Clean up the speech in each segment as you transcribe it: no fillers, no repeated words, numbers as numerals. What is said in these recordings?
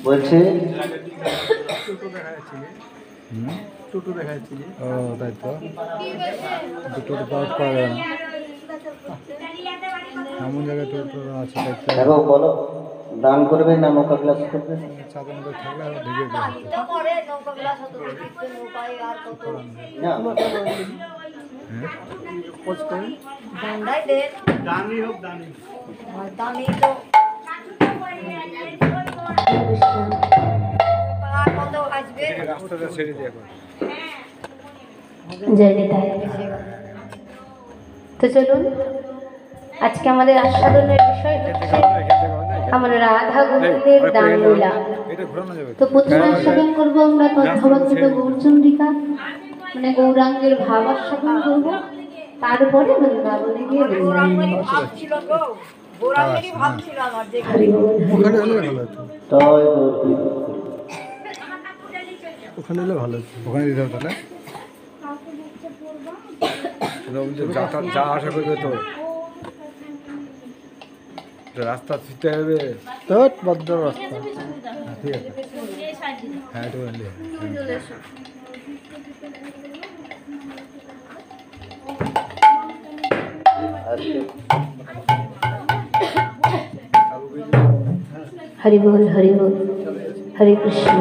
বলছে টোটো দেখা যাচ্ছে। ও তাই তো, টোটো পাওয়া যাবে না, এমন জায়গায় টোটো আছে তাই তো। দেখো বলো, দান করবে না নৌকা ক্লাস করবে? চাঁদের মধ্যে থাকলে আরো ঢেকে দেবে। না দানি হোক দানি। রাস্তাটা ছেড়ে দিয়ে এখন জয় নিতাই। তো চলুন, আজকে আমাদের আস্বাদনের বিষয় হচ্ছে আমার রাধা গোবিন্দের দানলীলা। এটা ঘোরানো যাবে। তো প্রথমে আস্বাদন করবো আমরা তদ্ভবকৃত গৌরচন্দ্রিকা, মানে গৌরাঙ্গের ভাব আস্বাদন করবো, তারপরে বৃন্দাবনে গিয়ে ওখানে হলে ভালো হতো, তাই ওখানে হলে ভালো হতো, ওখানে দিতে হবে তাহলে। যা আশা করবে তো রাস্তা ছুটতে হবে তো, বদ্ধ রাস্তা। ঠিক আছে, হ্যাঁ একটু হরি বল হরি বল, হরে কৃষ্ণ।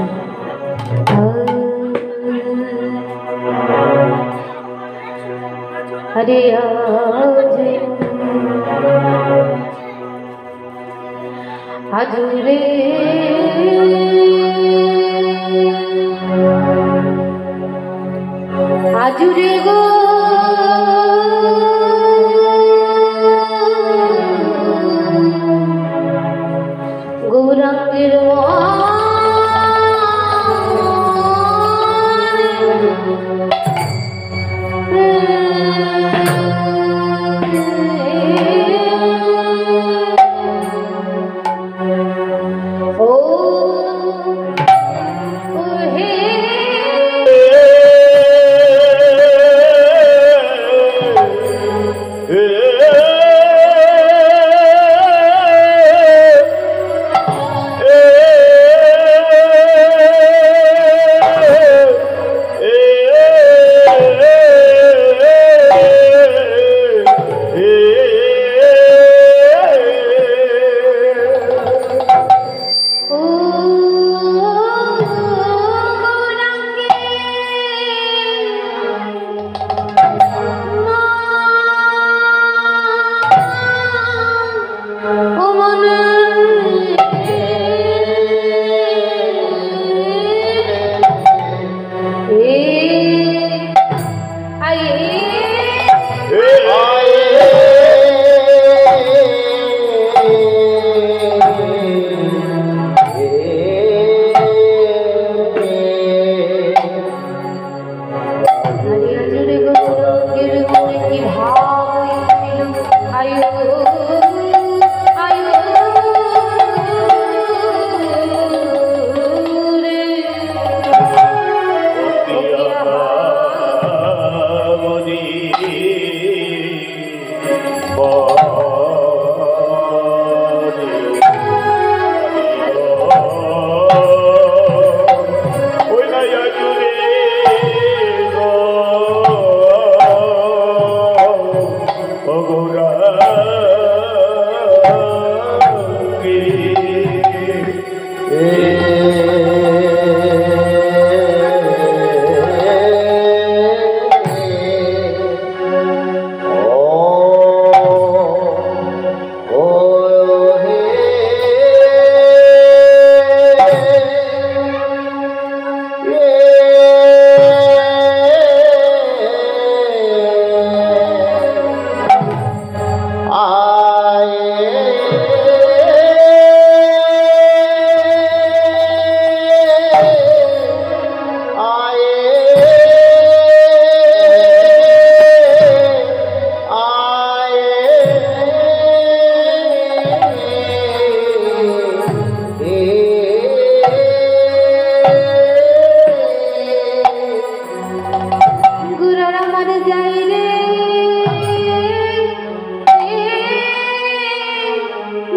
হরে আজুরে আজুরে গো গৌরাঙ্গের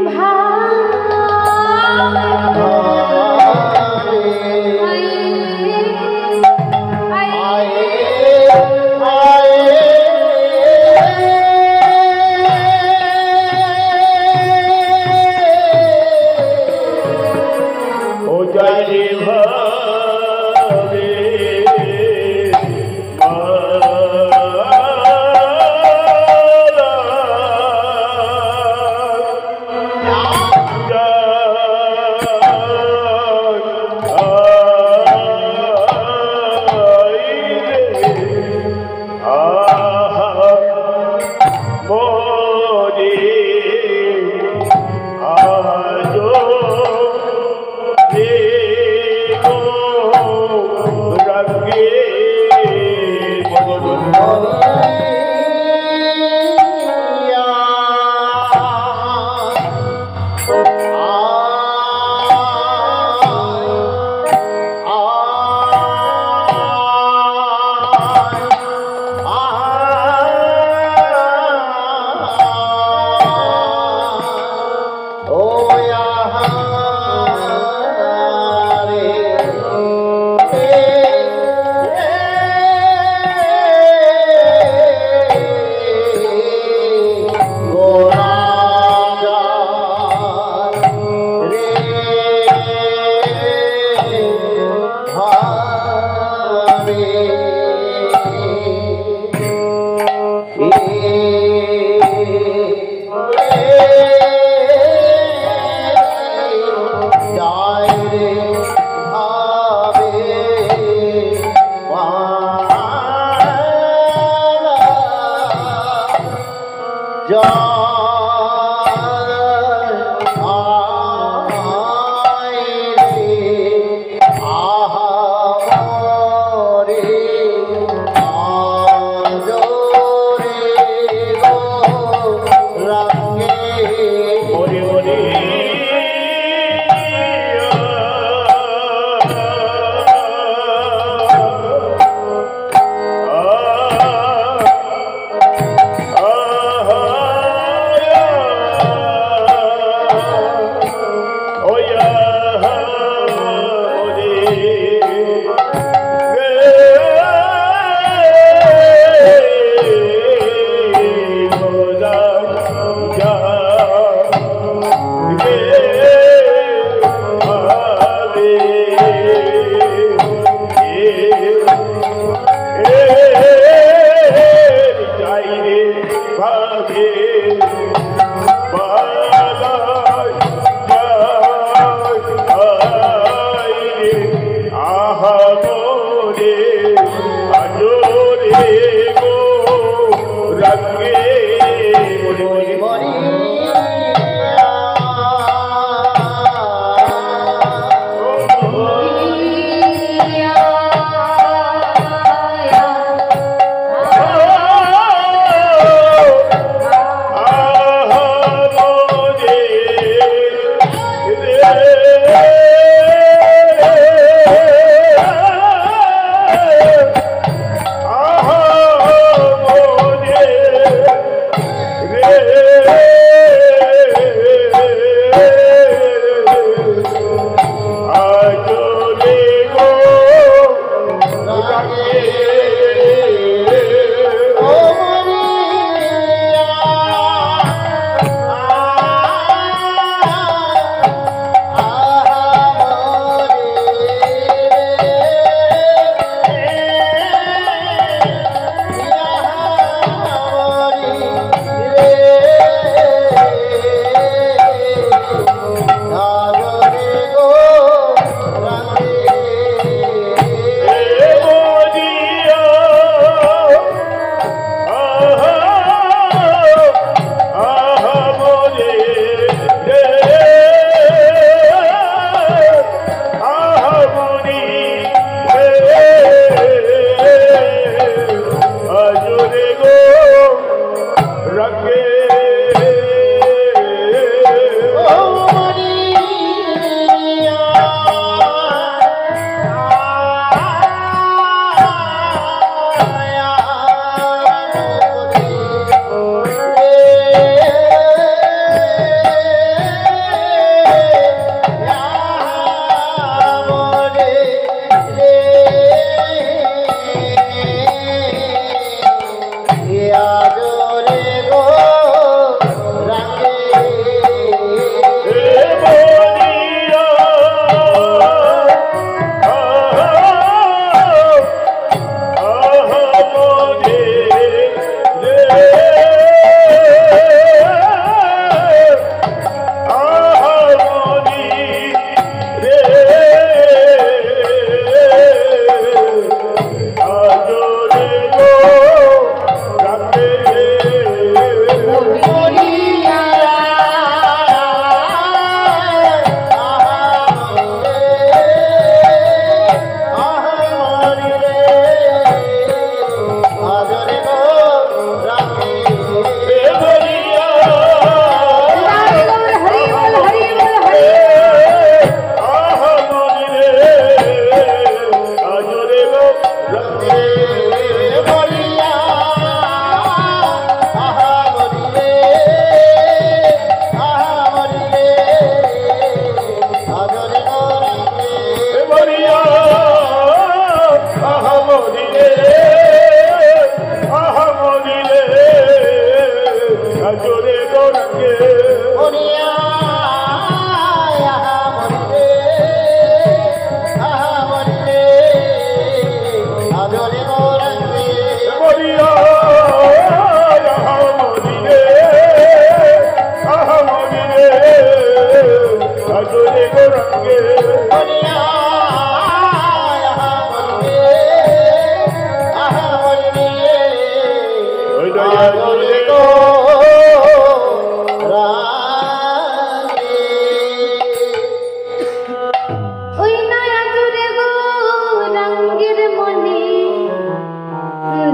Yeah.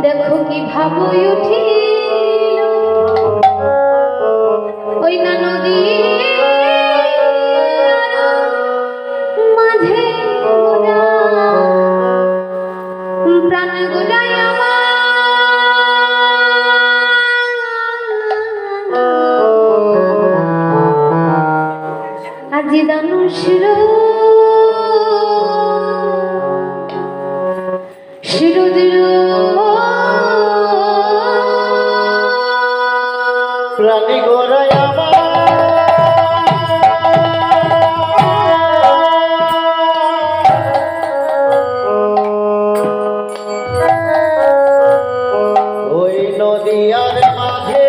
দেখো কি ভাবই উঠিল ওই না নদী মাঝে প্রাণ গোড়ায় আজি দানুষির শিরোদির প্রাণী গোড়ায় ওই নদীয়ার মাঝে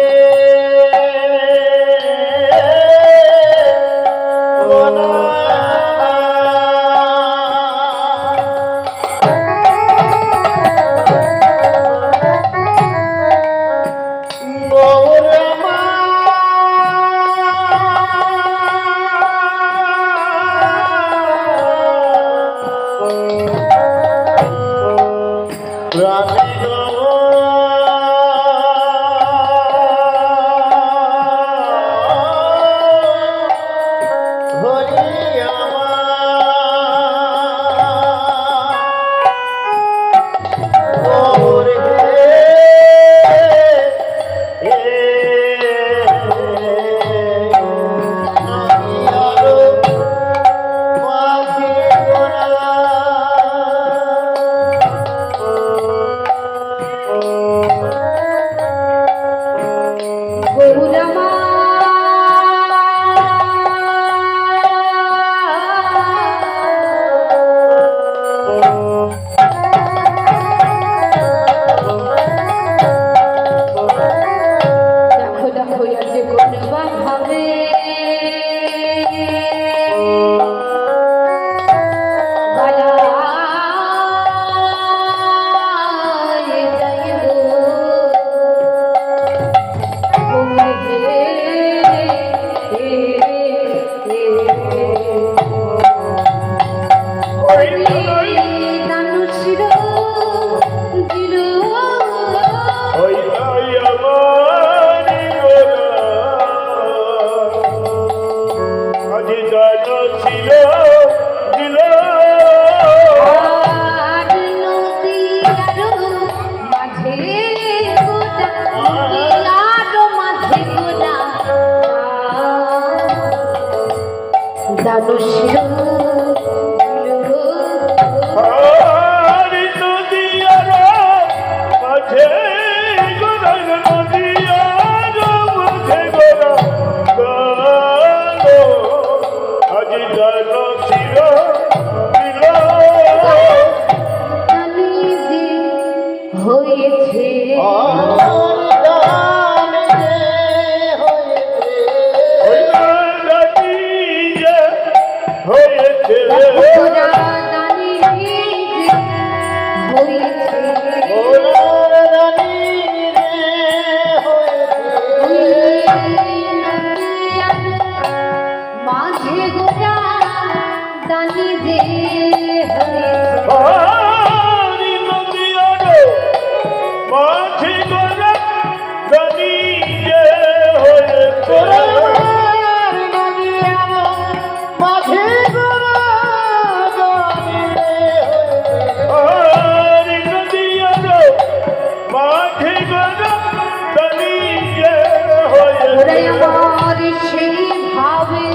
সেই ভাবে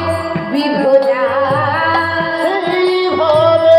বিভোরা সেই ভাবে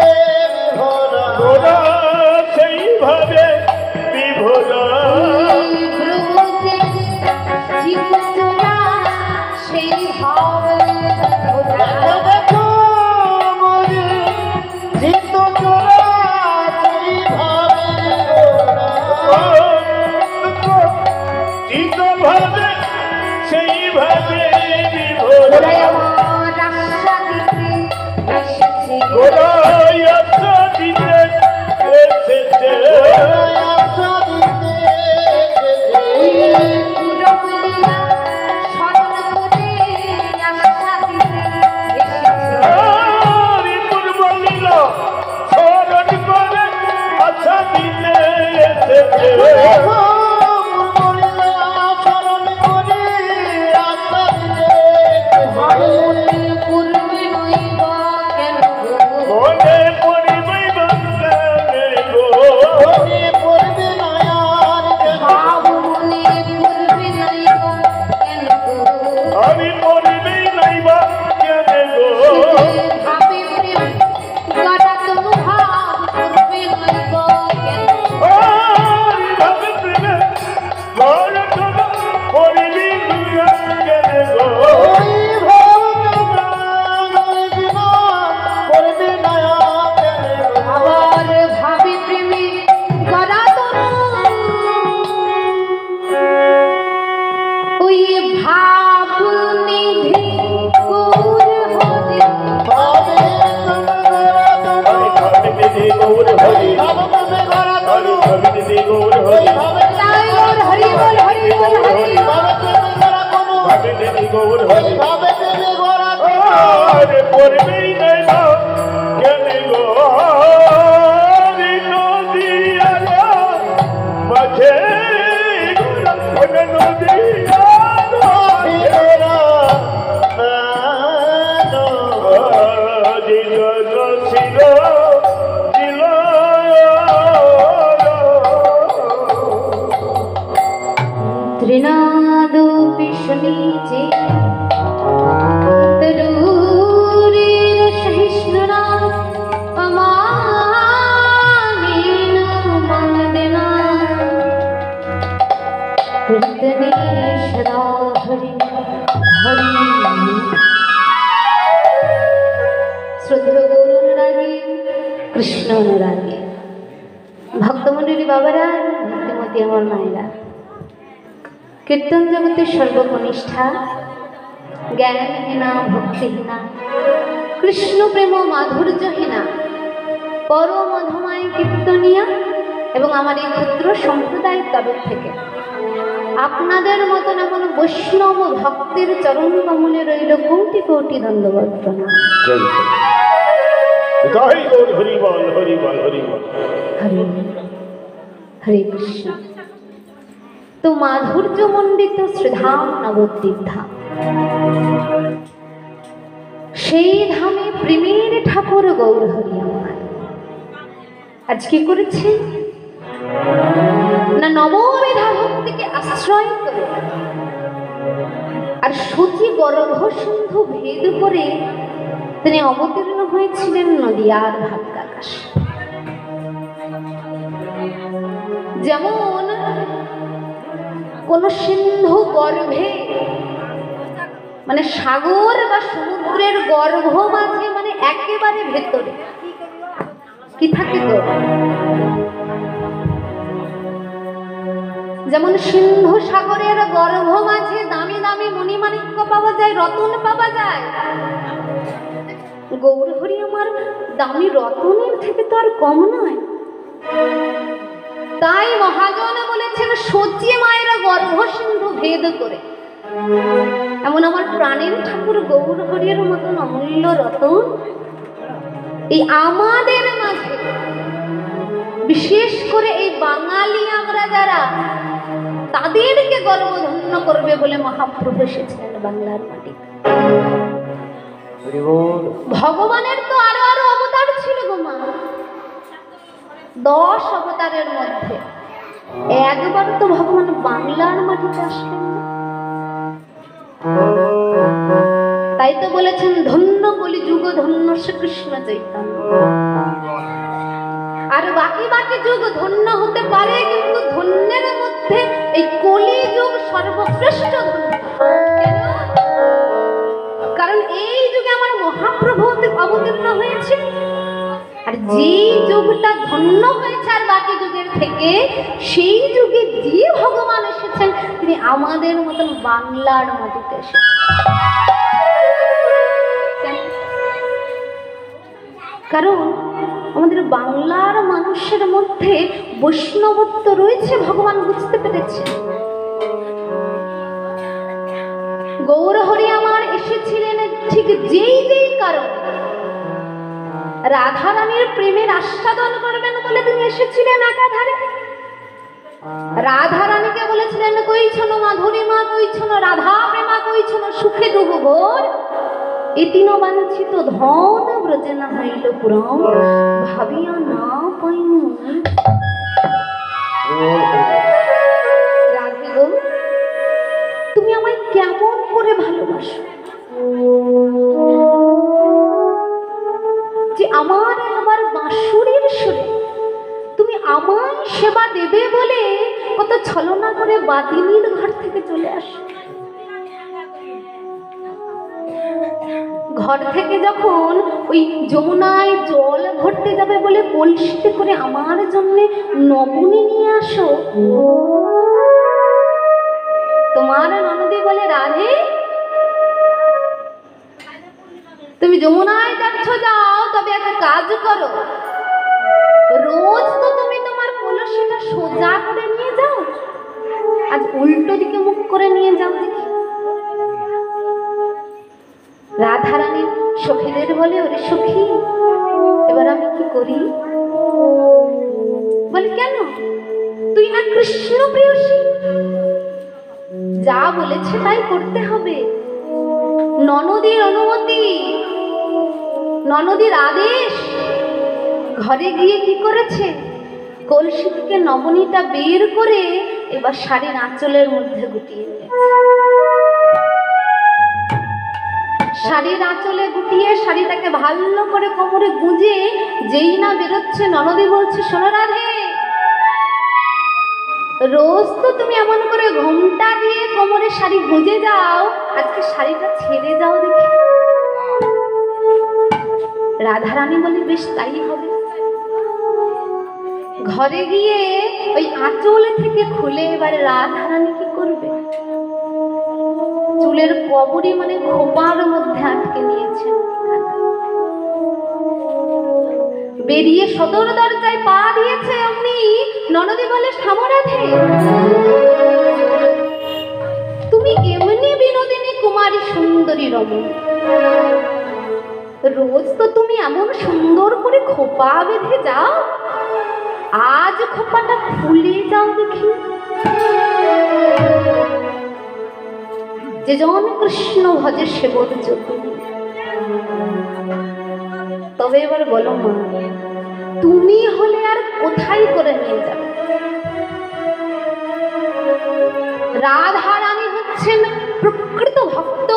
কৃষ্ণ অনুরাগী ভক্তমন্ডলী বাবারা, ভক্তিমতী আমার মায়েরা, কীর্তন জগতের সর্বকনিষ্ঠা, জ্ঞানহীনা, ভক্তিহীনা, কৃষ্ণ প্রেম মাধুর্যহীনা, পরম মধুময় কীর্তনিয়া এবং আমার এই ক্ষুদ্র সম্প্রদায়ের তরফ থেকে আপনাদের মতন এমন বৈষ্ণব ভক্তের চরণ কমলে রইল কোটি কোটি দণ্ডবত প্রণাম। হরে কৃষ্ণ। তো মাধুর্য মণ্ডিত শ্রীধাম নবদ্বীপ ধাম, সেই ধামে প্রেমের ঠাকুর গৌর হরি আমার আজ কি করেছে না, নবমেধা ভক্তিকে আশ্রয় করে আর সূচি গর্ভ সিন্ধু ভেদ করে তিনি অবতীর্ণ হয়েছিলেন নদিয়ার ভাগ্যাকাশে। যেমন কোন সিন্ধু গর্ভে মানে সাগর বা সমুদ্রের গর্ভ মাঝে মানে একেবারে ভেতরে কি থাকে তো, যেমন সিন্ধু সাগরের গর্ভ মাঝে দামি দামি মণিমাণিক্য পাওয়া যায়, রতন পাওয়া যায়, গৌর হরি আমার দামি রতনের থেকে তো আর কম নয়। তাই মহাজন বলেছেন সচি মায়েরা গর্ভ সিন্ধু ভেদ করে, এমন আমার প্রাণের ঠাকুর গৌর হরির মতন অমূল্য রতন এই আমাদের মাঝে, বিশেষ করে এই বাঙালি আমরা যারা, তাদেরকে গর্বধন্য করবে বলে মহাপ্রভু এসেছিলেন বাংলার মাটি। ভগবানের তো আরো আরো অবতার ছিল গো মা, 10 অবতারের মধ্যে একবার তো ভগবান বাংলার মাটিতে আসলেন না। তাই তো বলেছেন ধন্য কলি যুগ ধন্য শ্রীকৃষ্ণ চৈতন্য। আর বাকি বাকি যুগ ধন্য হতে পারে, কিন্তু ধন্যের মধ্যে এই কলি যুগ সর্বশ্রেষ্ঠ ধন্য। কারণ এই যুগে আমার মহাপ্রভু অবতীর্ণ হয়েছে, আর যেই যুগটা ধন্য হয়েছে আর বাকি যুগের থেকে, সেই যুগে যে ভগবান এসেছেন তিনি আমাদের মতন বাংলার মাটিতে এসেছেন। কারণ আমাদের বাংলার মানুষের মধ্যে বৈষ্ণবত্ব রয়েছে, ভগবান বুঝতে পেরেছে। গৌরহরি আমার এসেছিলেন ঠিক যেই যেই কারণে, রাধারানীর প্রেমের আস্বাদন করবেন বলে তিনি এসেছিলেন একাধারে। রাধারানীকে বলেছিলেন কইছন মাধুরীমা, কইছন রাধা প্রেমা, কইছন সুখে দুহ ঘোর, এতিন বাঞ্ছিত ধন ব্রজে না হইল পুরম, ভাবিয়া না পাইন। রাধে গো, তুমি আমায় কেমন করে ভালোবাসো যে আমার একবার বাঁশুরির সুরে তুমি আমায় সেবা দেবে বলে কত ছলনা করে বাদিনীর ঘর থেকে চলে আসো। ঘর থেকে যখন ওই যমুনায় জল ভরতে যাবে বলে কলসিতে করে আমার জন্য নবনী নিয়ে আসো, তোমার ননদী বলে রাধে তুমি যমুনায় যাচ্ছ যাও, তবে একটা কাজ করো, রোজ তো তুমি তোমার কলসিটা সোজা করে নিয়ে যাও, আজ উল্টো দিকে মুখ করে নিয়ে যাও দেখি। রাধারানীর সখীদের বলে ওরে সখী এবার আমি কি করি? বলে কেন, তুই না কৃষ্ণ প্রেয়সী, যা বলেছে তাই করতে হবে। ননদীর অনুমতি, ননদীর আদেশ। ঘরে গিয়ে কি করেছে, কলসি থেকে নবনীটা বের করে এবার শাড়ির আঁচলের মধ্যে গুটিয়ে দিয়েছে। শাড়ির আঁচলে গুটিয়ে শাড়িটাকে ভালো করে কোমরে গুঁজে যেই না বেরোচ্ছে, ননদী বলছে শোনো রাধে, রোজ তো তুমি এমন করে ঘোমটা দিয়ে কোমরে শাড়ি গুঁজে যাও, আজকে শাড়িটা ছেড়ে যাও দেখি। রাধারানী বলে বেশ তাই হবে। ঘরে গিয়ে ওই আঁচল থেকে খুলে এবারে রাধারানী কি করবে, চুলের কবরি মানে খোপার মধ্যে আটকে নিয়েছেন, বেরিয়ে সদর দরজায় পা দিয়েছে। অমনি ননদী বলে থামো রাধে, তুমি এমনি বিনোদিনী কুমারী সুন্দরী রমণ, রোজ তো তুমি এমন সুন্দর করে খোপা বেঁধে যাও, আজ খোপাটা খুলে যাও দেখি। যে জন কৃষ্ণ ভজে সেবন যদি। তবে এবার বলো মা, তুমি হলে আর কোথায় করে নিয়ে যাবে? রাধা রানী হচ্ছেন প্রকৃত ভক্ত।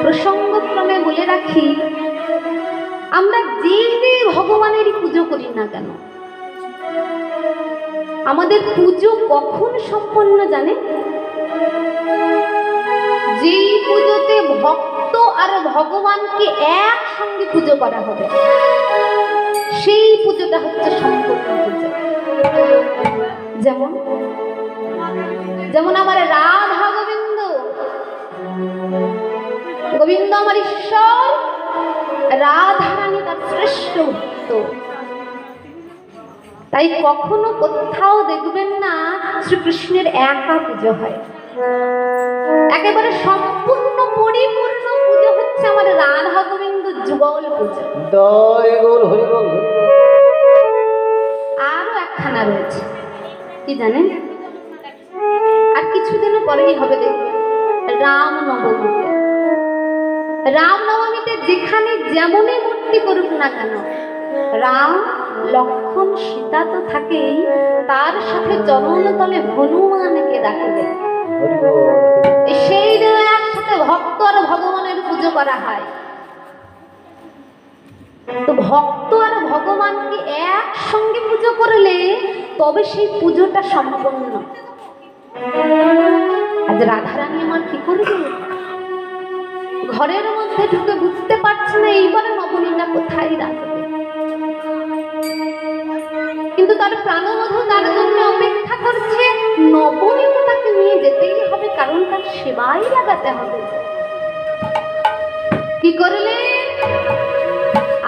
প্রসঙ্গক্রমে বলে রাখি, আমরা যে যে ভগবানেরই পুজো করি না কেন, আমাদের পুজো কখন সম্পন্ন জানে? যেই পুজোতে ভক্ত আর ভগবানকে একসঙ্গে পুজো করা হবে, সেই পুজোটা হচ্ছে সম্পূর্ণ পুজো। যেমন যেমন আমার রাধা গোবিন্দ, গোবিন্দ আমার ঈশ্বর, রাধা রানী তার শ্রেষ্ঠ ভক্ত। তাই কখনো কোথাও দেখবেন না শ্রীকৃষ্ণের একা পুজো হয়। একেবারে সম্পূর্ণ পরিপূর্ণ পুজো হচ্ছে আমার রাধা গোবিন্দ যুগল পুজো। আরো একখানা রয়েছে, কি জানেন? আর কিছুদিন পরেই হবে দেখবেন রামনবমীতে। রামনবমীতে যেখানে যেমনই মূর্তি করুক না কেন, রাম লক্ষ্মণ সীতা তো থাকেই, তার সাথে চরণ তলে হনুমানকে রাখবে। সেই দিনে একসাথে ভক্ত আর ভগবানের পুজো করা হয়। তো ভক্ত আর ভগবানকে একসঙ্গে পুজো করলে তবে সেই পুজোটা সম্পন্ন। আজ রাধারানী আমার কি করবে? ঘরের মধ্যে ঢুকে বুঝতে পারছে না এইবারে নবনীটা কোথায় রাখবে, কিন্তু তার প্রাণবধূ তার জন্য অপেক্ষা করছে। নবমী তো তাকে নিয়ে যেতেই হবে, কারণ তার সেবাই লাগাতে হবে। কি করলেন?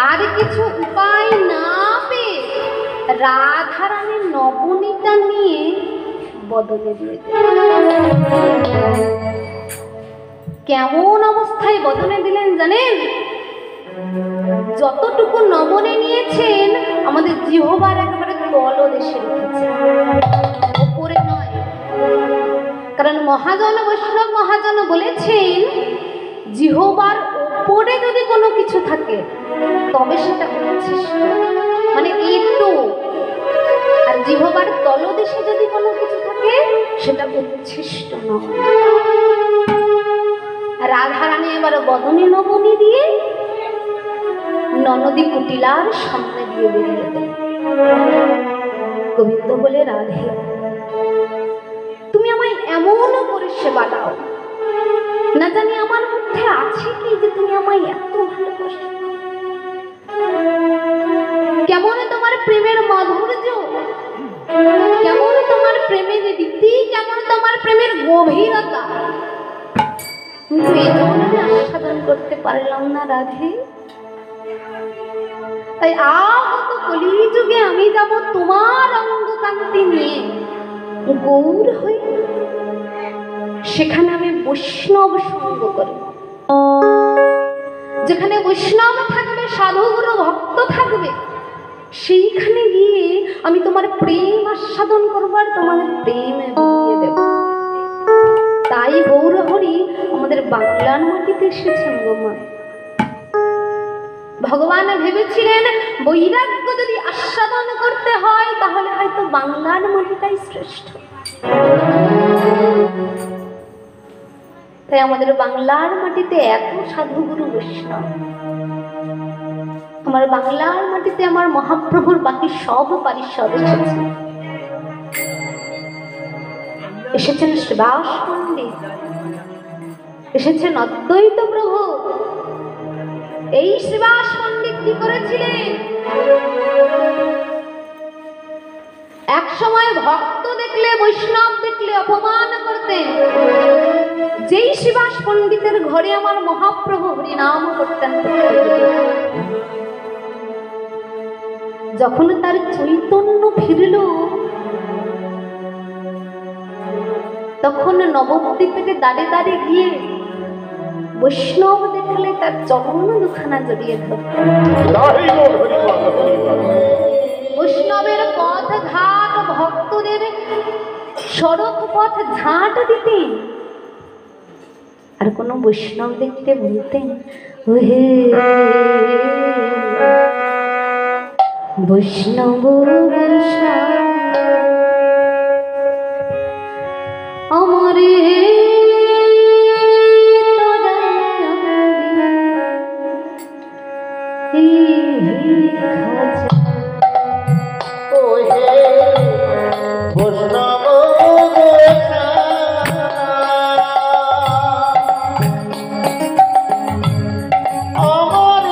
আর কিছু উপায় না পেয়ে রাধারানীর নবনীতা নিয়ে বদলে দিয়ে দিলেন। কেমন অবস্থায় বদলে দিলেন জানেন? যতটুকু নবনে নিয়েছেন আমাদের জিহ্বার একেবারে তলদেশে রেখেছেন, উপরে নয়। কারণ মহাজন বৈষ্ণব মহাজন বলেছেন জিহ্বার উপরে যদি কোনো কিছু থাকে তবে সেটা উচ্ছিষ্ট, মানে একটু, আর জিহ্বার তলদেশে যদি কোনো কিছু থাকে সেটা উচ্ছিষ্ট নয়। রাধারানী এবার বদনে নবনী দিয়ে ননদী কুটিলার সামনে দিয়ে বেরিয়ে গেল। গোবিন্দ বলে, রাধে তুমি আমায় এমন করে সেবা দাও, না জানি আমার মধ্যে আছে কি যে তুমি আমায় এত ভালোবাসো। কেমন তোমার প্রেমের মাধুর্য, কেমন তোমার প্রেমের রীতি, কেমন তোমার প্রেমের গভীরতা, কিন্তু এই জন্য আমি আস্বাদন করতে পারলাম না রাধে। তাই আগত কলিযুগে আমি যাব তোমার অঙ্গকান্তি নিয়ে গৌর হয়ে, সেখানে আমি বৈষ্ণব সঙ্গ করব। যেখানে বৈষ্ণব থাকবে, সাধুগুরু ভক্ত থাকবে, সেইখানে গিয়ে আমি তোমার প্রেম আস্বাদন করবো আর তোমাদের প্রেমে বিলিয়ে দেব। তাই গৌরহরি আমাদের বাংলার মাটিতে এসেছেন গো মা। ভগবান ভেবেছিলেন বৈরাগ্য যদি আস্বাদন করতে হয় তাহলে হয়তো বাংলার মাটিটাই শ্রেষ্ঠ। তাই আমাদের বাংলার মাটিতে এত সাধুগুরু বৈষ্ণব, আমার বাংলার মাটিতে আমার মহাপ্রভুর বাকি সব পারিষদ এসেছে। এসেছেন শ্রীবাস পণ্ডিত, এসেছেন অদ্বৈত প্রভু। এই শ্রীবাস পণ্ডিত কি করেছিলেন? এক সময় ভক্ত দেখলে, বৈষ্ণব দেখলে অপমান করতেন। যেই শ্রীবাস পণ্ডিতের ঘরে আমার মহাপ্রভু হরিনাম করতেন, যখন তার চৈতন্য ফিরল তখন নবদ্বীপ থেকে দাঁড়ে দাঁড়িয়ে গিয়ে বৈষ্ণব দেখলে তার চরণ দুখানা জড়িয়ে ধরতেন। বৈষ্ণবের পথ ঘাট, ভক্তদের সড়ক পথ ঝাঁট দিতেন। আর কোন বৈষ্ণব দেখতে বলতেন, ওহে বৈষ্ণব বৈষ্ণব আমারে বৈষ্ণব আমার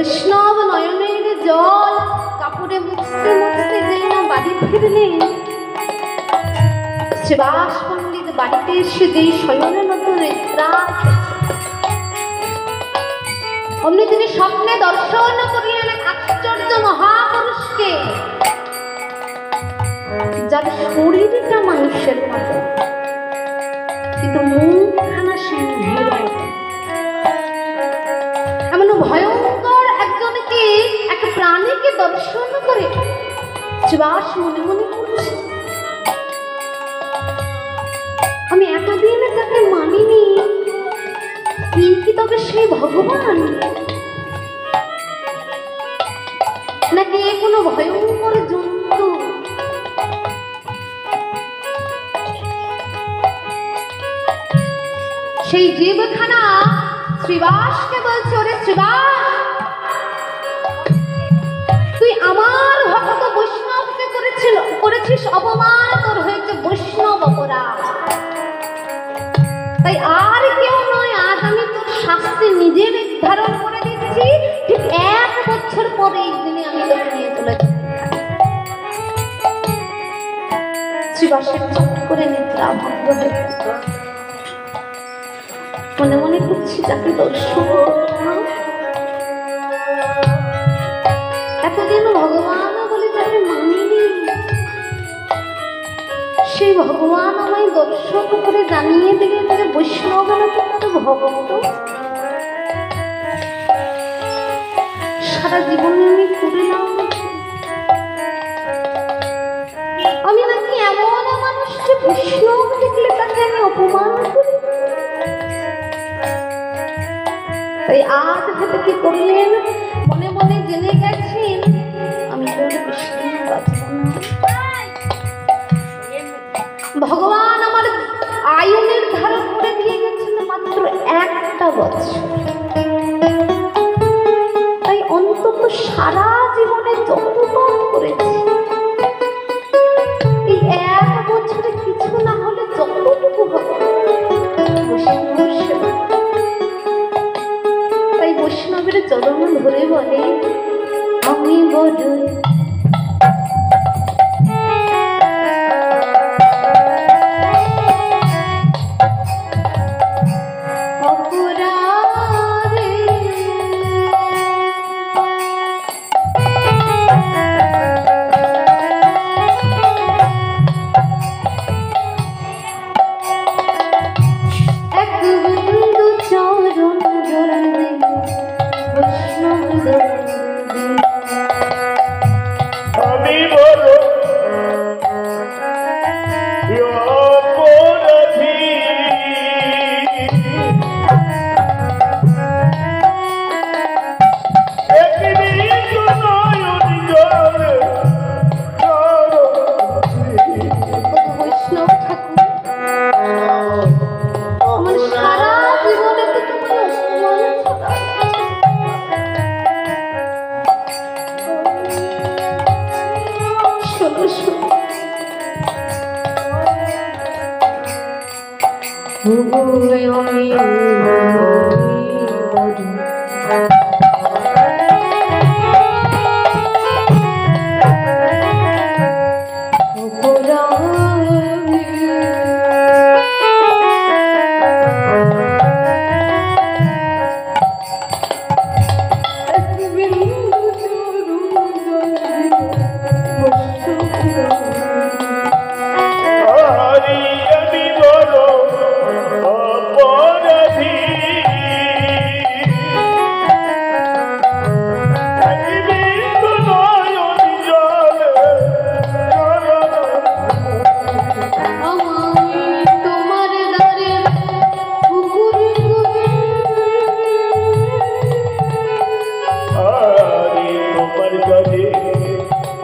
বৈষ্ণব নয়নের জল কাপড়ে মুছতে মুছতে যেই না বাড়ি ফিরলেন, শ্রীবাস পণ্ডিত বাড়িতে এসে যেই শয়নরত নিদ্রা, অমনি তিনি স্বপ্নে দর্শন করিলেন এক আশ্চর্য মহাপুরুষকে, যার শরীরটা মানুষের মতো কিন্তু মুখখানা সিংহের মতো। এমন ভয়ঙ্কর একজনকে, এক প্রাণীকে দর্শন করে শ্রীবাস মনে মনে করছে, আমি এতদিন যাকে মানিনি, কি তবে সেই ভগবান, নাকি এ কোনো ভয়ঙ্কর জন্তু? সেই জীবখানা শ্রীবাসকে বলছে, ওরে শ্রীবাস, তুই আমার ভক্ত বৈষ্ণবকে করেছিস অপমান, তোর হয়েছে বৈষ্ণব অপরাধ। তাই আর কেউ নয়, আজ আমি তোর শাস্তি নিজে নির্ধারণ করে দিচ্ছি। ঠিক 1 বছর পরে এই দিনে আমি তোকে নিয়ে চলে যাব। শ্রীবাসের চট করে নিদ্রা ভঙ্গ হয়ে মনে মনে করছি, যাকে দর্শন এতদিন ভগবান বলে যাকে মানিনি, সেই ভগবান আমায় দর্শন করে জানিয়ে দিলেন যে বৈষ্ণব নাকি তার ভক্ত। সারা জীবনে আমি করলাম, আমি নাকি এমন মানুষ যে বৈষ্ণব দেখলে তাকে আমি অপমান করি। তাই আজ হয়তো কি করলেন, মনে মনে জেনে গেছেন আমি তোর বেশি বাঁচব না। ভগবান আমার আয়ু নির্ধারণ করে দিয়ে গেছেন মাত্র 1টা বছর। তাই অন্তত সারা জীবনে যত পাপ করেছি, এই 1 বছরে কিছু না হলে যতটুকু হবে বৈষ্ণব সেবা। তাই বৈষ্ণবের চরণ ধরে বলে, আমি বড়ই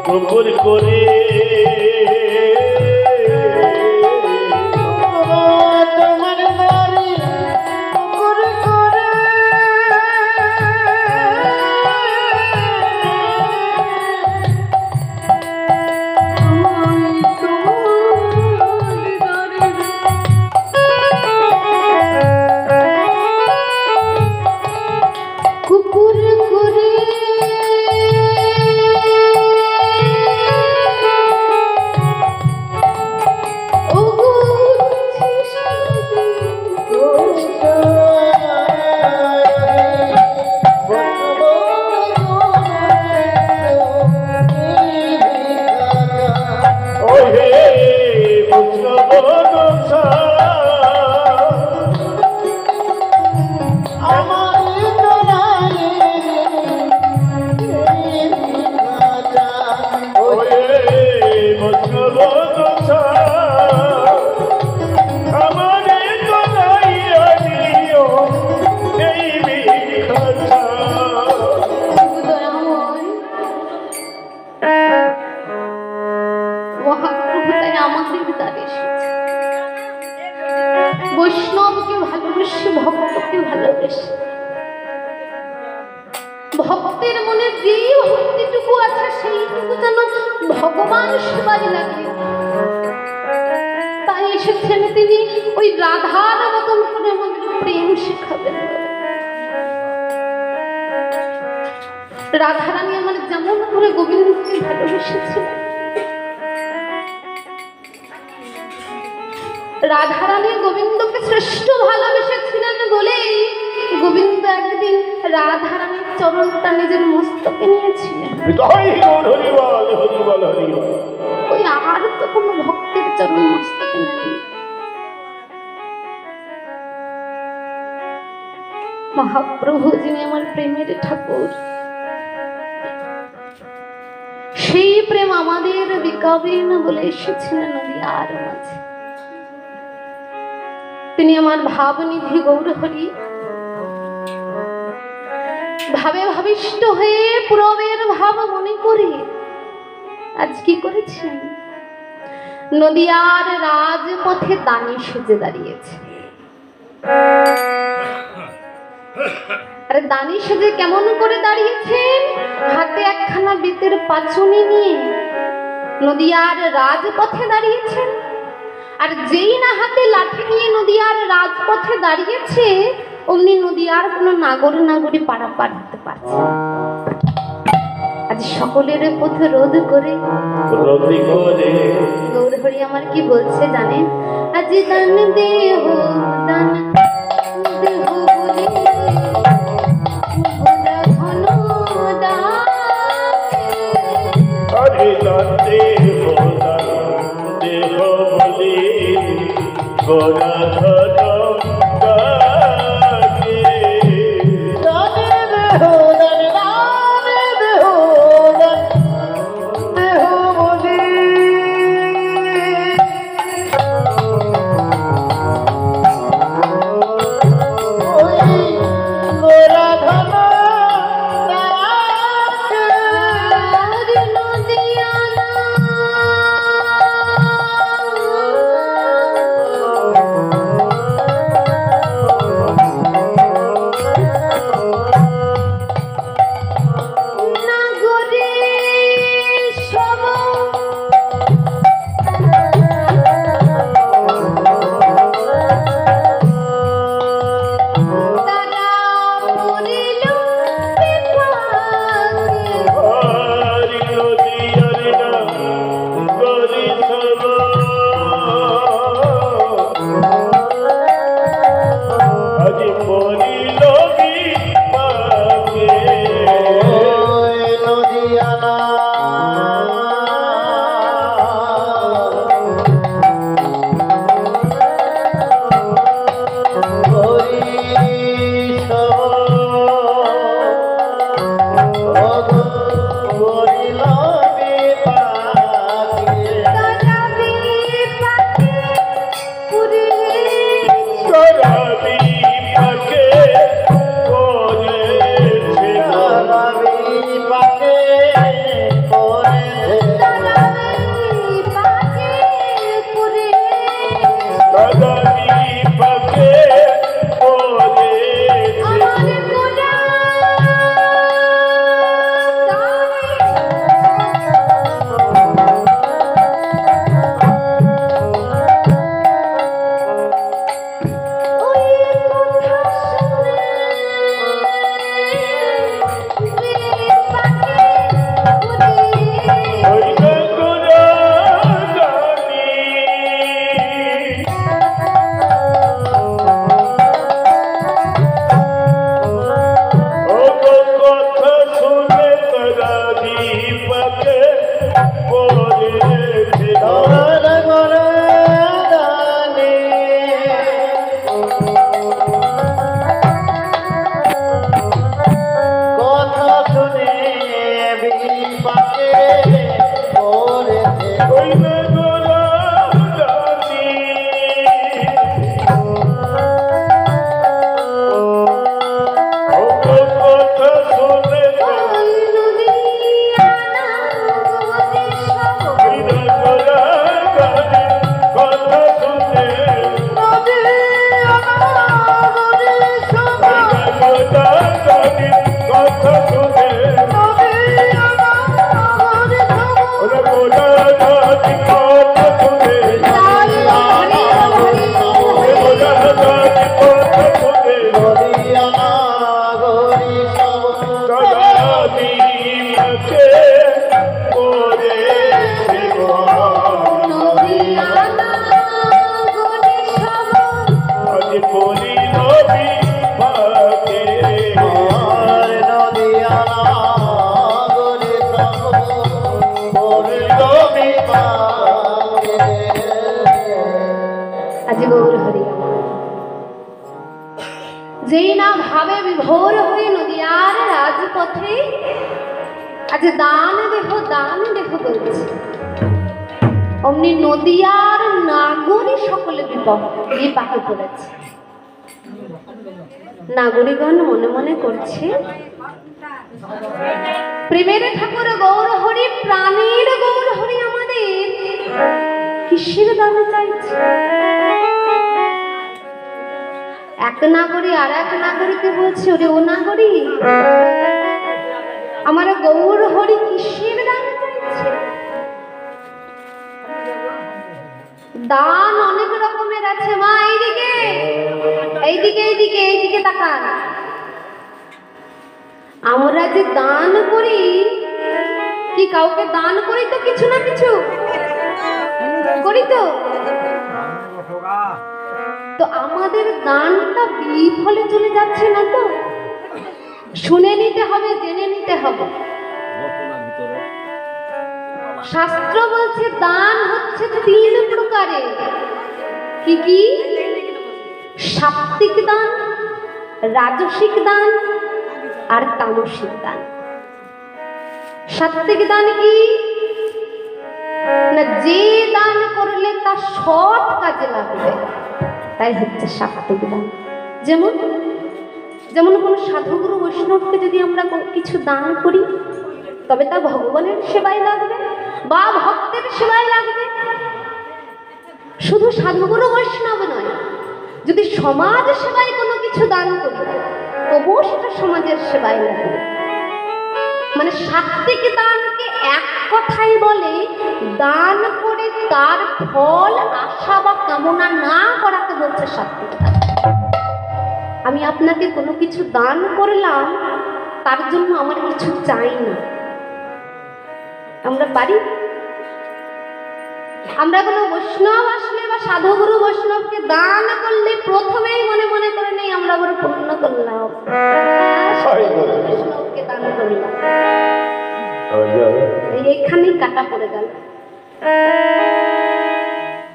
কুকুর করে ভক্তের মনে যেই ভক্তিটুকু আছে সেইটুকু যেন ভগবান সেবায় লাগে। তাই এসেছেন তিনি ওই রাধার মতন করে আমাদের প্রেম শেখাবেন। রাধারানী আমার যেমন করে গোবিন্দকে ভালোবেসেছিলেন, রাধারানী গোবিন্দকে শ্রেষ্ঠ ভালোবেসেছিলেন বলেই গোবিন্দ একদিন রাধারানীর চরণটা নিজের মস্তকে নিয়েছিলেন। ওই আর তো কোনো ভক্তের চরণ মস্তকে নেই। মহাপ্রভু যিনি আমার প্রেমের ঠাকুর, সেই প্রেম আমাদের বিকাবেন বলে এসেছিলেন নদিয়ার মাঝে। তিনি আমার ভাবনিধি গৌরহরি, ভাবে ভাবিষ্ট হয়ে পূরবের ভাব মনে করে আজ কি করেছেন, নদিয়ার রাজপথে দানি সেজে দাঁড়িয়েছে। আরে দানি সেজে কেমন করে দাঁড়িয়েছেন, হাতে একখানা বেতের পাঁচুনি নিয়ে নদিয়ার রাজপথে দাঁড়িয়েছেন। আর যেই না হাতে লাঠি নিয়ে নদিয়ার রাজপথে দাঁড়িয়েছে, অমনি নদিয়ার কোনো নাগর নাগরী পারাপার হতে পারছে। আজ সকলের পথ রোধ করে গৌরহরি আমার কি বলছে জানেন, আজ দান দেহ দান দেহ বলে ভাবে বিভোর হয়ে নদিয়ার রাজপথে আজ দান দেহ বলছে। অমনি নদিয়ার নাগরী সকলে বিপাকে পড়েছে। নাগরিকগণ মনে মনে করছে, প্রেমের ঠাকুর গৌর হরি, প্রাণের গৌর হরি আমাদের কিসের দামে চাইছে? এক নাগরী আর এক নাগরীকে বলছে, ওরে ও নাগরী, আমার গৌর হরি কিসের দামে চাইছে? দান অনেক রকমের আছে মা, এইদিকে এইদিকে এইদিকে এইদিকে তাকান। আমরা যে দান করি, কি কাউকে দান করি তো কিছু না কিছু করি তো আমাদের দানটা বিফলে চলে যাচ্ছে না তো? শুনে নিতে হবে, জেনে নিতে হবে। শাস্ত্র বলছে দান হচ্ছে 3 প্রকারের। কি কি? সাত্ত্বিক দান, রাজসিক দান আর তামসিক দান। সাত্ত্বিক দান কি না, যে দান করলে তা সৎ কাজে লাগবে, তাই হচ্ছে সাত্ত্বিক দান। যেমন যেমন কোনো সাধুগুরু বৈষ্ণবকে যদি আমরা কিছু দান করি, তবে তা ভগবানের সেবায় লাগবে বা ভক্তের সেবায় লাগবে। শুধু সাধুগুরু বৈষ্ণব নয়, যদি সমাজ সেবায় কোনো কিছু দান করি, তবুও সেটা সমাজের সেবায় লাগবে। মানে সাত্ত্বিক দানকে এক কথায় বলে দান করে তার ফল আশা বা কামনা না করাকে বলছে সাত্ত্বিক দান। আমি আপনাকে কোনো কিছু দান করলাম, তার জন্য আমার কিছু চাই না। আমরা পারি? আমরা কোনো বৈষ্ণব আসলে বা সাধুগুরু বৈষ্ণবকে দান করলে প্রথমেই মনে মনে করে নেই আমরা বড় পূর্ণ করলাম, বৈষ্ণবকে দান করলাম। এইখানেই কাটা পড়ে গেল।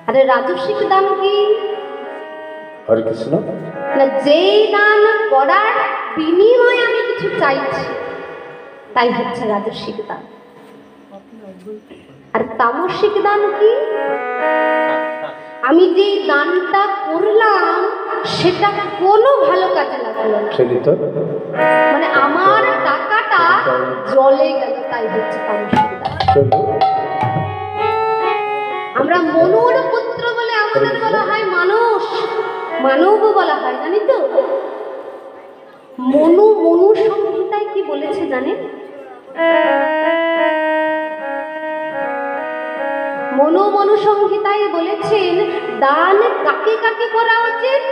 আরে রাজস্বিক দান কি? হরে কৃষ্ণ। না, যেই দান করার বিনিময়ে আমি কিছু চাইছি, তাই হচ্ছে রাজস্বিক দান। আর তামসিক দান কি? আমি যে দানটা করলাম সেটা কোনো ভালো কাজে লাগলো না, মানে আমার টাকাটা জলে গেল, তাই হচ্ছে তামসিক দান। আমরা মনুর পুত্র বলে আমাদের বলা হয় মানুষ, মানব বলা হয়, জানি তো? মনু সংহিতায় কি বলেছে জানেন? মনু সংহিতায় বলেছেন দান কাকে কাকে করা উচিত।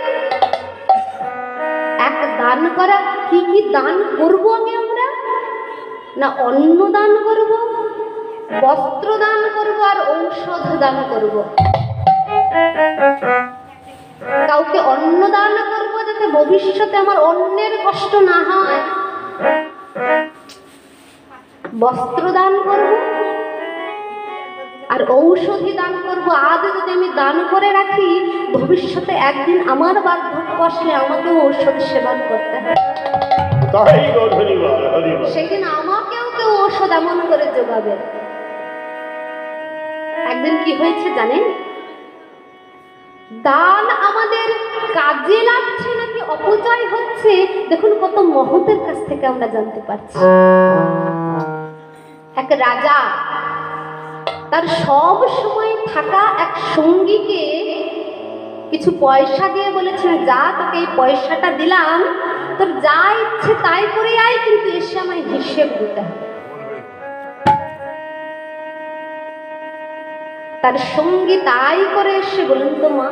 এক, দান করা। কি কি দান করব আগে আমরা? না, অন্ন দান করব, বস্ত্র দান করব আর ঔষধ দান করব। কাউকে অন্ন দান করব যাতে ভবিষ্যতে আমার অন্যের কষ্ট না হয়। বস্ত্র দান করব আর ঔষধি দান করব। আজ যদি আমি দান করে রাখি, ভবিষ্যতে একদিন আমার বার্ধক্য আসলে আমাকেও ঔষধ সেবন করতে হবে, সেদিন আমাকেও কেউ ঔষধ এমন করে যোগাবে। একদিন কি হয়েছে জানেন? দান আমাদের কাজে লাগছে নাকি অপচয় হচ্ছে, দেখুন কত মহতের কাছ থেকে আমরা জানতে পারছি। এক রাজা তার সব সময় থাকা এক সঙ্গীকে কিছু পয়সা দিয়ে বলেছেন, যা তোকে এই পয়সাটা দিলাম, তোর যা ইচ্ছে তাই করে আয়, কিন্তু এসে আমায় হিসেব দিতে হবে। তার সঙ্গী তাই করে এসে বলুন তো মা,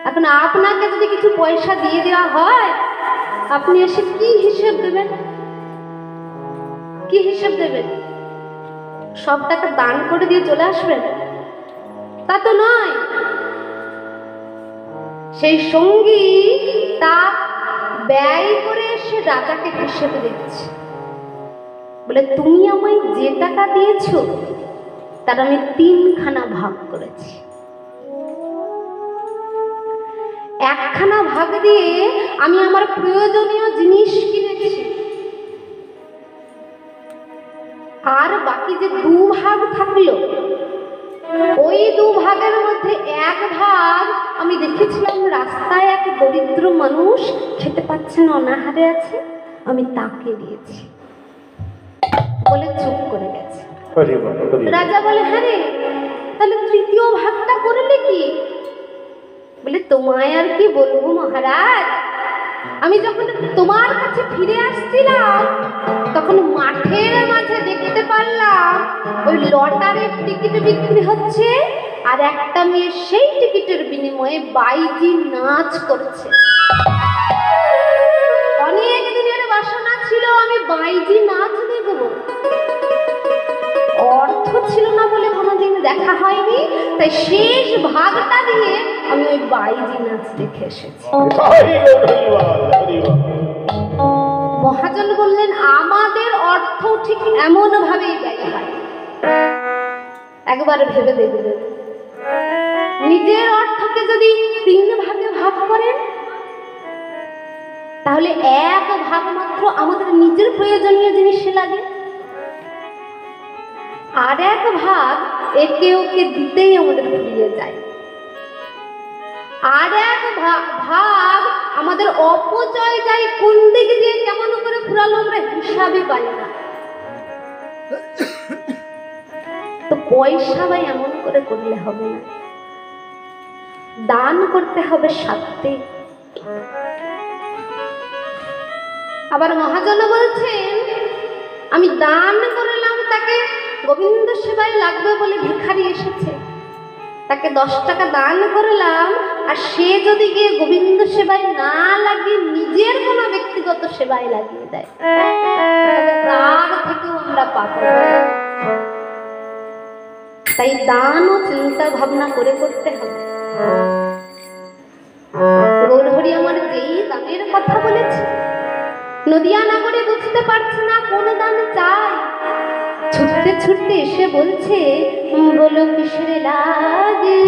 এখন আপনাকে যদি কিছু পয়সা দিয়ে দেওয়া হয়, আপনি এসে কি হিসেব দেবেন? কি হিসেব দেবেন? সব টাকা দান করে দিয়ে চলে আসবেন? তা তো নয়। সেই সঙ্গী তা ব্যয় করে এসে রাজাকে হিসেব দিচ্ছে, বলে তুমি আমায় যে টাকা দিয়েছো তার আমি 3 খানা ভাগ করেছি। একখানা ভাগ দিয়ে আমি আমার প্রয়োজনীয় জিনিস কিনেছি, আর বাকি যে 2 ভাগ থাকলো, ওই 2 ভাগের মধ্যে 1 ভাগ আমি দেখেছিলাম রাস্তায় এক দরিদ্র মানুষ খেতে পাচ্ছে না, অনাহারে আছে, আমি তাকে দিয়েছি। বলে চুপ করে গেছে। রাজা বলে, হ্যাঁ রে, তাহলে 3য় ভাগটা করলে কি? বলে, তোমায় আর কি বলবো মহারাজ, আমি যখন তোমার কাছে ফিরে আসছিলাম তখন মাঠের মাঝে দেখতে পারলাম ওই লটারির টিকিট বিক্রি হচ্ছে, আর একটা মেয়ে সেই টিকিটের বিনিময়ে বাইজি নাচ করছে। অনেক দিনের বাসনা ছিল আমি বাইজি নাচ দেখব, অর্থ ছিল না বলে কোনোদিন দেখা হয়নি, তাই শেষ ভাগটা দিয়ে আমি ওই বাইজি নাচ দেখে এসেছি। মহাজন বললেন, আমাদের অর্থ ঠিক এমন ভাবেই ব্যয় হয়, একবার ভেবে দেখবেন। নিজের অর্থকে যদি 3 ভাগে ভাগ করেন, তাহলে 1 ভাগ মাত্র আমাদের নিজের প্রয়োজনীয় জিনিসে লাগে, আর 1 ভাগ একে ওকে দিতেই আমাদের ফুরিয়ে যায়, আর 1 ভাগ আমাদের অপচয় যায়, কোন দিক দিয়ে কেমন করে ফুরালো আমরা হিসাবই পাই না। তো পয়সা ভাই এমন করে করলে হবে না, দান করতে হবে সাত্ত্বিক। আবার মহাজন বলছেন, আমি দান করলাম, তাকে গোবিন্দ সেবায় লাগবে বলে ভিখারি এসেছে, তাকে 10 টাকা দান করলাম, আর সে যদি গিয়ে গোবিন্দ সেবায় না লাগিয়ে নিজের কোনো ব্যক্তিগত সেবায় লাগিয়ে দেয়, তার থেকেও আমরা পাপ। তাই দান ও চিন্তা ভাবনা করে করতে হবে। গৌরহরি আমার যেই দানের কথা বলেছে, নদিয়া নগরে বুঝতে পারছে না কোন দান চাই, ছুটতে ছুটতে এসে বলছে, বলো কিসের লাগে?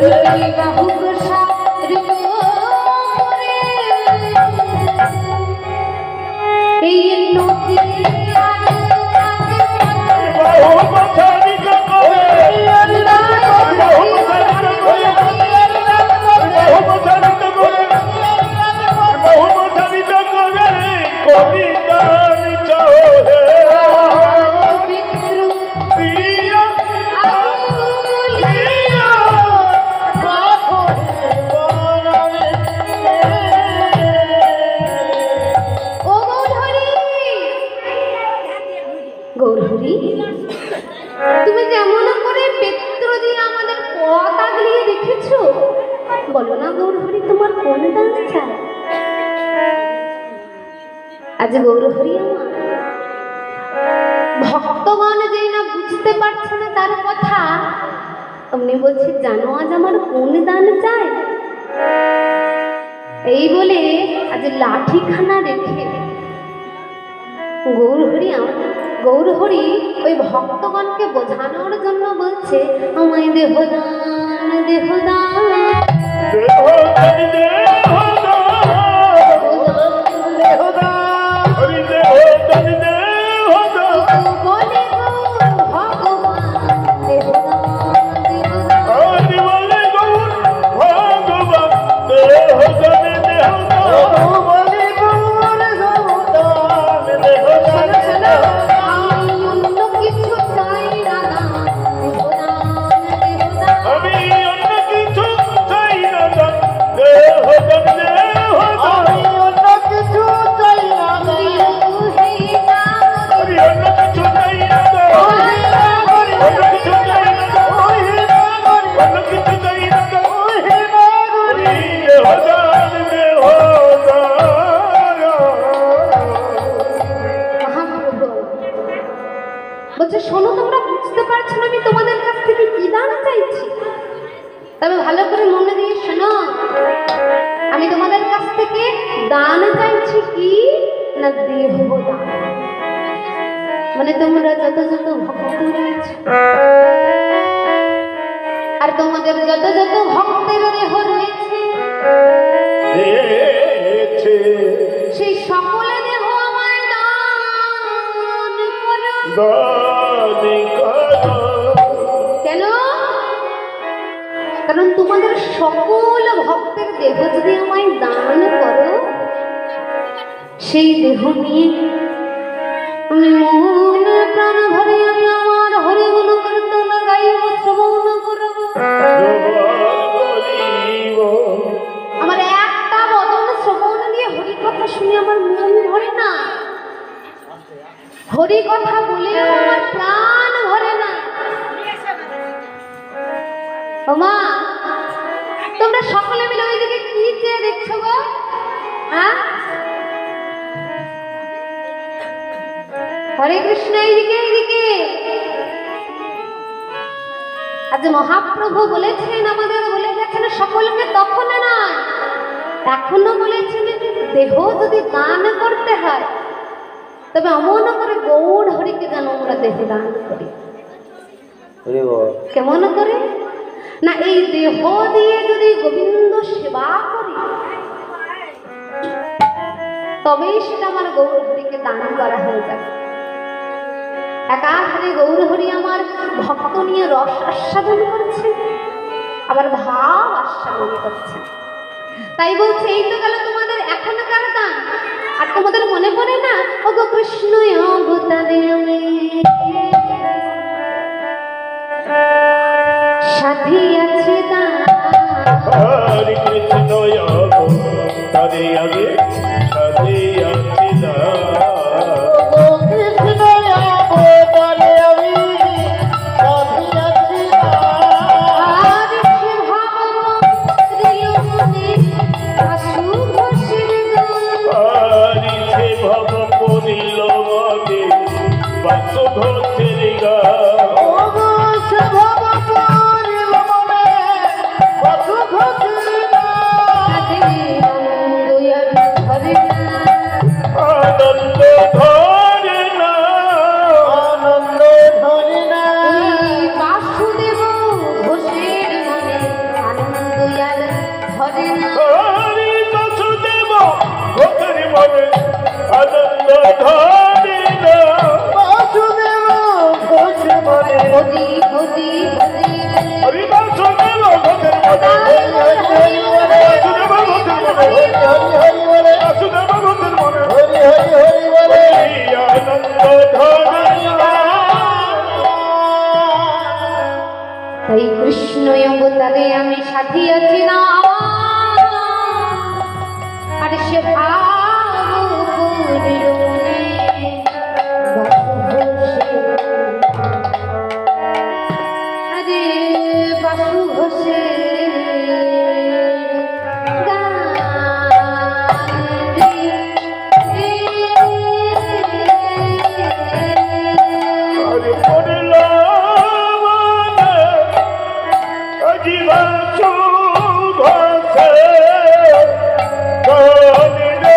এই বাহু প্রসাদ করে এই নদী গৌরহরি, তুমি যেমন করে পেত্র দিয়ে আমাদের পথ আগলিয়ে রেখেছো, বলো না গৌরহরি তোমার কোন দান চাই? আজ গৌরহরি আমার ভক্তগণ যেই না বুঝতে পারছে না তার কথা, অমনি বলছে জানো আজ আমার কোন দান চাই? এই বলে আজ লাঠিখানা রেখে গৌরহরি ওই ভক্তগণকে বোঝানোর জন্য বলছে আমায় দেহদান দেহদান বলছে শোনো, তোমরা বুঝতে পারছো না আমি তোমাদের কাছ থেকে কি দান চাইছি? তবে ভালো করে মনে দিয়ে শোনো, আমি তোমাদের কাছ থেকে দান চাইছি কি না দেহদান। মানে তোমরা যত যত ভক্ত রয়েছে আর তোমাদের যত যত ভক্তের দেহ রয়েছে সেই সকলে দেহ আমায় দান করো। কেন? কারণ তোমাদের সকল ভক্তের দেহ যদি আমায় দান করো, সেই দেহ নিয়ে আমি মন প্রাণ ভরে আমি আমার হরিগুণ কীর্তন গাইব, শ্রবণ করব। আমার একটা বদন শ্রবণ দিয়ে হরি কথা শুনে আমার মন ভরে না, হরি কথা বলে আমার প্রাণ ভরে না। মা, তোমরা সকলে মিলে ওইদিকে কি চেয়ে দেখছো গো? হ্যাঁ, হরে কৃষ্ণ, এইদিকে এইদিকে। আজ মহাপ্রভু বলেছেন, আমাদের বলে গেছেন সকলকে তখন না, এখনো বলেছেন দেহ যদি দান করতে হয় তবে অমন করে গৌর হরিকে যেন আমরা দেহ দান করি। কেমন করে না, এই দেহ দিয়ে যদি গোবিন্দ সেবা করি তবেই সেটা আমার গৌর হরিকে দান করা হয়ে যাবে। একাধারে গৌর হরি আমার ভক্ত নিয়ে রস আস্বাদন করছে, আবার ভাব আস্বাদন করছে। তাই বলছে এই তো গেল তোমাদের এখনকার দান। আর তোমাদের মনে পড়ে না, ও গো কৃষ্ণ অবতারে আমি সাথী আছে দান, হরে কৃষ্ণ অবতারে আমি সাথী আছে দান। ভব করিল মনে বাসু ঘটে ভজি ভজি ভজি হরি বাসুদেব ভজের মনে বাসুদেব ভজের মনে বাসুদেব ভজের মনে আনন্দ তাই কৃষ্ণ অবতারে আমি সাথী আছি না আর সে ভাব পূরণে আরে বাসু ঘোষে হরি পড়ল জীবন সুভাষে কবিরে